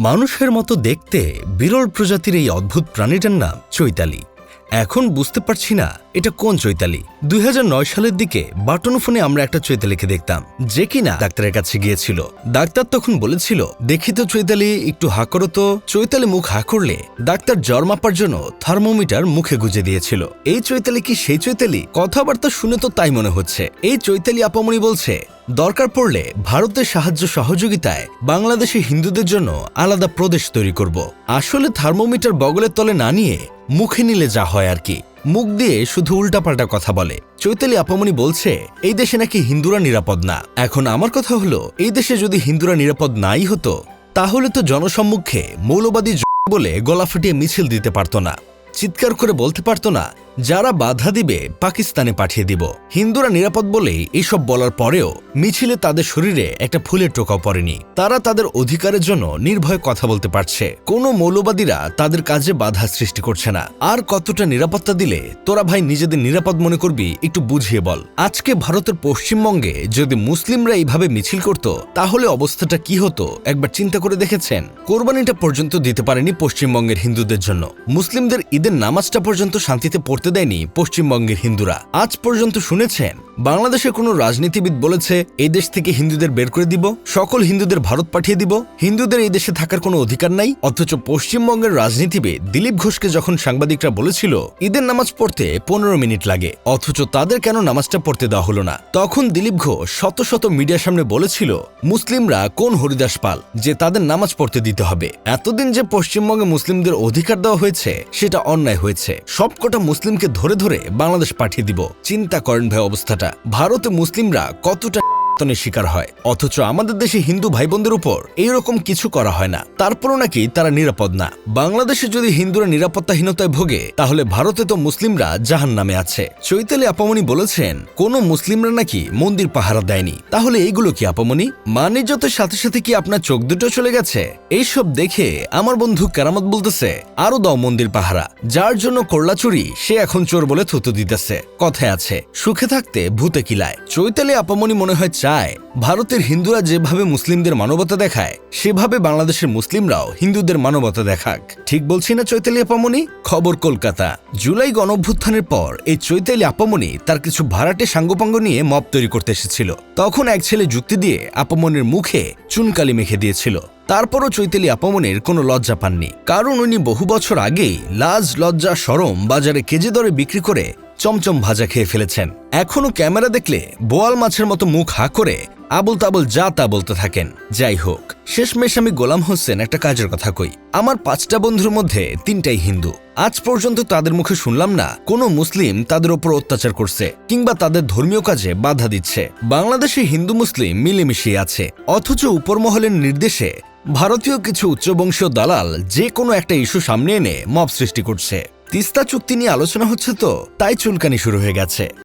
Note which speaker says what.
Speaker 1: মানুষের মতো দেখতে বিরল প্রজাতির এই অদ্ভুত প্রাণীটার নাম চৈতালি। এখন বুঝতে পারছি না এটা কোন চৈতালি। 2009 সালের দিকে বাটন ফোনে আমরা একটা চৈতালিকে দেখতাম, যে কিনা ডাক্তারের কাছে গিয়েছিল। ডাক্তার তখন বলেছিল, দেখি তো চৈতালি, একটু হা করো তো। চৈতালি মুখ হা করলে ডাক্তার জ্বর মাপার জন্য থার্মোমিটার মুখে গুজে দিয়েছিল। এই চৈতালি কি সেই চৈতালি? কথাবার্তা শুনে তো তাই মনে হচ্ছে। এই চৈতালি আপামনি বলছে, দরকার পড়লে ভারতের সাহায্য সহযোগিতায় বাংলাদেশে হিন্দুদের জন্য আলাদা প্রদেশ তৈরি করব। আসলে থার্মোমিটার বগলের তলে না নিয়ে মুখে নিলে যা হয় আর কি, মুখ দিয়ে শুধু উল্টাপাল্টা কথা বলে। চৈতালি আপামনি বলছে এই দেশে নাকি হিন্দুরা নিরাপদ না। এখন আমার কথা হলো, এই দেশে যদি হিন্দুরা নিরাপদ নাই হতো, তাহলে তো জনসম্মুখে মৌলবাদী বলে গলা ফাটিয়ে মিছিল দিতে পারত না, চিৎকার করে বলতে পারত না যারা বাধা দিবে পাকিস্তানে পাঠিয়ে দিব। হিন্দুরা নিরাপদ বলেই এইসব বলার পরেও মিছিলে তাদের শরীরে একটা ফুলের টোকাও পড়েনি। তারা তাদের অধিকারের জন্য নির্ভয়ে কথা বলতে পারছে। কোনো মৌলবাদীরা তাদের কাজে বাধা সৃষ্টি করছে না। আর কতটা নিরাপত্তা দিলে তোরা ভাই নিজেদের নিরাপদ মনে করবি, একটু বুঝিয়ে বল। আজকে ভারতের পশ্চিমবঙ্গে যদি মুসলিমরা এইভাবে মিছিল করত, তাহলে অবস্থাটা কি হতো একবার চিন্তা করে দেখেছেন? কোরবানিটা পর্যন্ত দিতে পারেনি পশ্চিমবঙ্গের হিন্দুদের জন্য। মুসলিমদের ঈদের নামাজটা পর্যন্ত শান্তিতে পড়তে দেয়নি পশ্চিমবঙ্গের হিন্দুরা। আজ পর্যন্ত শুনেছেন বাংলাদেশের কোনো রাজনীতিবিদ বলেছে এই দেশ থেকে হিন্দুদের বের করে দিব, সকল হিন্দুদের ভারত পাঠিয়ে দিব, হিন্দুদের এই দেশে থাকার কোনো অধিকার নাই? অথচ পশ্চিমবঙ্গের রাজনীতিবিদ দিলীপ ঘোষকে যখন সাংবাদিকরা বলেছিল ঈদের নামাজ পড়তে 15 মিনিট লাগে, অথচ তাদের কেন নামাজটা পড়তে দেওয়া হলো না, তখন দিলীপ ঘোষ শত শত মিডিয়ার সামনে বলেছিল মুসলিমরা কোন হরিদাস পাল যে তাদের নামাজ পড়তে দিতে হবে। এতদিন যে পশ্চিমবঙ্গে মুসলিমদের অধিকার দেওয়া হয়েছে সেটা অন্যায় হয়েছে। সবকটা মুসলিমকে ধরে ধরে বাংলাদেশ পাঠিয়ে দিব। চিন্তা করেন ভাই অবস্থাটা। ভারতে মুসলিমরা কতটা শিকার হয়, অথচ আমাদের দেশে হিন্দু ভাই বোনদের উপর এইরকম কিছু করা হয় না। তারপরও নাকি তারা নিরাপদ না। বাংলাদেশে যদি হিন্দুরা নিরাপত্তাহীনতায় ভোগে, তাহলে ভারতে তো মুসলিমরা জাহান্নামে আছে। চৈতালি আপামনি বলেছেন কোন মুসলিমরা নাকি মন্দির পাহারা দেয়নি। তাহলে এইগুলো কি আপামনি? মানিজ্যতের সাথে সাথে কি আপনার চোখ দুটো চলে গেছে? এইসব দেখে আমার বন্ধু কেরামত বলতেছে, আরো দাও মন্দির পাহারা। যার জন্য করলা চুরি সে এখন চোর বলে থুতু দিতেছে। কথায় আছে সুখে থাকতে ভূতে কিলায়। চৈতালি আপামনি মনে হয় ভারতের হিন্দুরা যেভাবে মুসলিমদের মানবতা দেখায়, সেভাবে বাংলাদেশের মুসলিমরাও হিন্দুদের মানবতা দেখাক। ঠিক বলছি না চৈতালি আপামনি? খবর কলকাতা। জুলাই গণঅভ্যুত্থানের পর এই চৈতালি আপামনি তার কিছু ভাড়াটে সাঙ্গপাঙ্গ নিয়ে মব তৈরি করতে এসেছিল। তখন এক ছেলে যুক্তি দিয়ে আপামনির মুখে চুনকালি মেখে দিয়েছিল। তারপরও চৈতালি আপামনির কোনো লজ্জা পাননি, কারণ উনি বহু বছর আগেই লাজ লজ্জা শরম বাজারে কেজি দরে বিক্রি করে চমচম ভাজা খেয়ে ফেলেছেন। এখনো ক্যামেরা দেখলে বোয়াল মাছের মতো মুখ হা করে আবল তাবল যা তা বলতে থাকেন। যাই হোক, শেষমেশ আমি গোলাম হোসেন একটা কাজের কথা কই। আমার 5টা বন্ধুর মধ্যে 3টাই হিন্দু। আজ পর্যন্ত তাদের মুখে শুনলাম না কোনো মুসলিম তাদের উপর অত্যাচার করছে কিংবা তাদের ধর্মীয় কাজে বাধা দিচ্ছে। বাংলাদেশে হিন্দু মুসলিম মিলেমিশে আছে, অথচ উপরমহলের নির্দেশে ভারতীয় কিছু উচ্চবংশীয় দালাল যে কোনো একটা ইস্যু সামনে এনে মব সৃষ্টি করছে। তিস্তা চুক্তি নিয়ে আলোচনা হচ্ছে তো, তাই চুলকানি শুরু হয়ে গেছে।